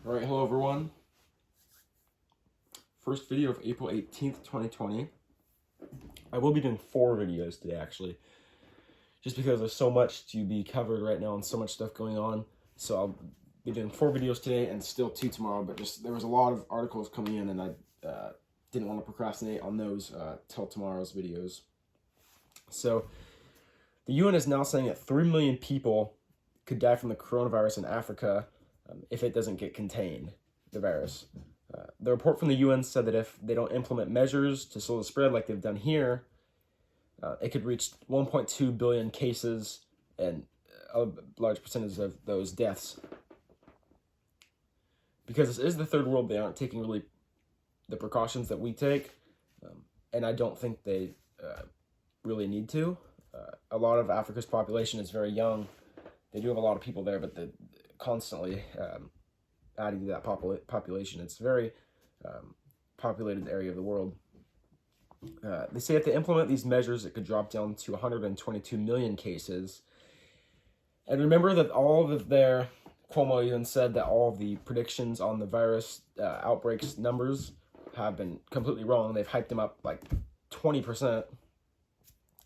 Alright, hello everyone. First video of April 18th, 2020. I will be doing 4 videos today, actually. Just because there's so much to be covered right now and so much stuff going on. So I'll be doing 4 videos today and still 2 tomorrow, but just there was a lot of articles coming in and I didn't want to procrastinate on those till tomorrow's videos. So the UN is now saying that 3 million people could die from the coronavirus in Africa if it doesn't get contained, the virus. The report from the UN said that if they don't implement measures to slow the spread like they've done here, it could reach 1.2 billion cases and a large percentage of those deaths. Because this is the third world, they aren't taking really the precautions that we take, and I don't think they really need to. A lot of Africa's population is very young. They do have a lot of people there, but they're constantly adding to that population. It's a very populated area of the world. They say if they implement these measures, it could drop down to 122 million cases. And remember that all of their, Cuomo even said that all of the predictions on the virus outbreaks numbers have been completely wrong. They've hyped them up like 20%.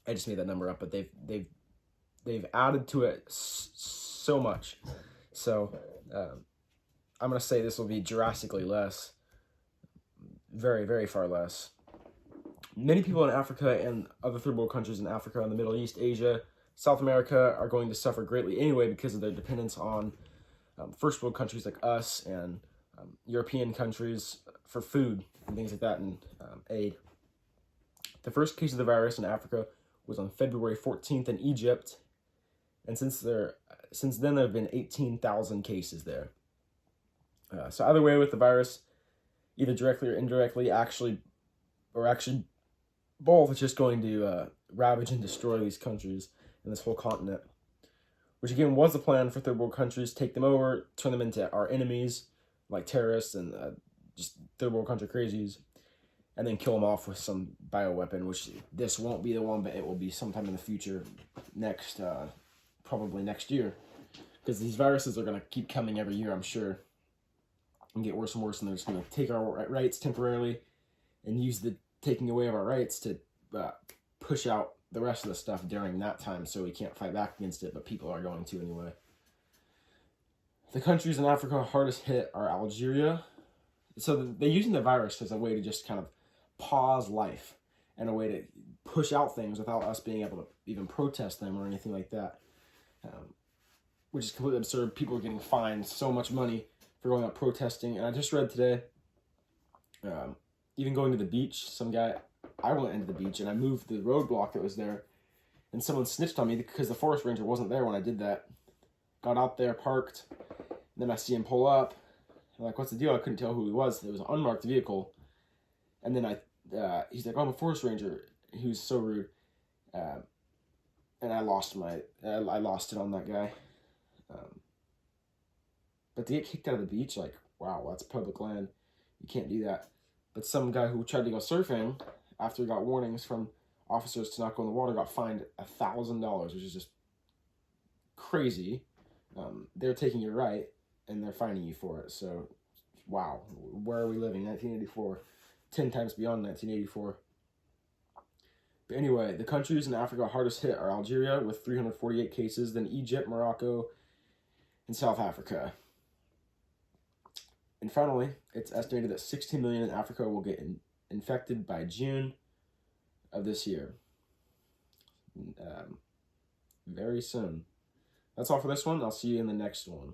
I just made that number up, but they've added to it so much. So I'm going to say this will be drastically less. Very, very far less. Many people in Africa and other third world countries in Africa, in the Middle East, Asia, South America are going to suffer greatly anyway because of their dependence on first world countries like us and European countries for food and things like that and aid. The first case of the virus in Africa was on February 14th in Egypt, and since then there have been 18,000 cases there. So either way with the virus, either directly or indirectly, actually both, it's just going to ravage and destroy these countries and this whole continent. Which again was the plan for third world countries, take them over, turn them into our enemies, like terrorists and just third world country crazies, and then kill them off with some bioweapon, which this won't be the one, but it will be sometime in the future, probably next year. Because these viruses are going to keep coming every year, I'm sure, and get worse and worse, and they're just going to take our rights temporarily and use the taking away of our rights to push out the rest of the stuff during that time, so we can't fight back against it, but people are going to anyway. The countries in Africa hardest hit are Algeria. So they're using the virus as a way to just kind of pause life and a way to push out things without us being able to even protest them or anything like that, which is completely absurd. People are getting fined so much money for going out protesting. And I just read today, even going to the beach, I went into the beach and I moved the roadblock that was there, and someone snitched on me because the forest ranger wasn't there when I did that. Got out there, parked, and then I see him pull up. I'm like, what's the deal? I couldn't tell who he was. It was an unmarked vehicle. And then he's like, oh, I'm a forest ranger. He was so rude. And I lost it on that guy. But to get kicked out of the beach, like, wow, that's public land. You can't do that. But some guy who tried to go surfing, after he got warnings from officers to not go in the water, got fined $1,000, which is just crazy. They're taking your right, and they're fining you for it. So, wow, where are we living? 1984, 10 times beyond 1984. But anyway, the countries in Africa hardest hit are Algeria with 348 cases, then Egypt, Morocco, and South Africa. And finally, it's estimated that 16 million in Africa will get infected by June of this year. Very soon. That's all for this one. I'll see you in the next one.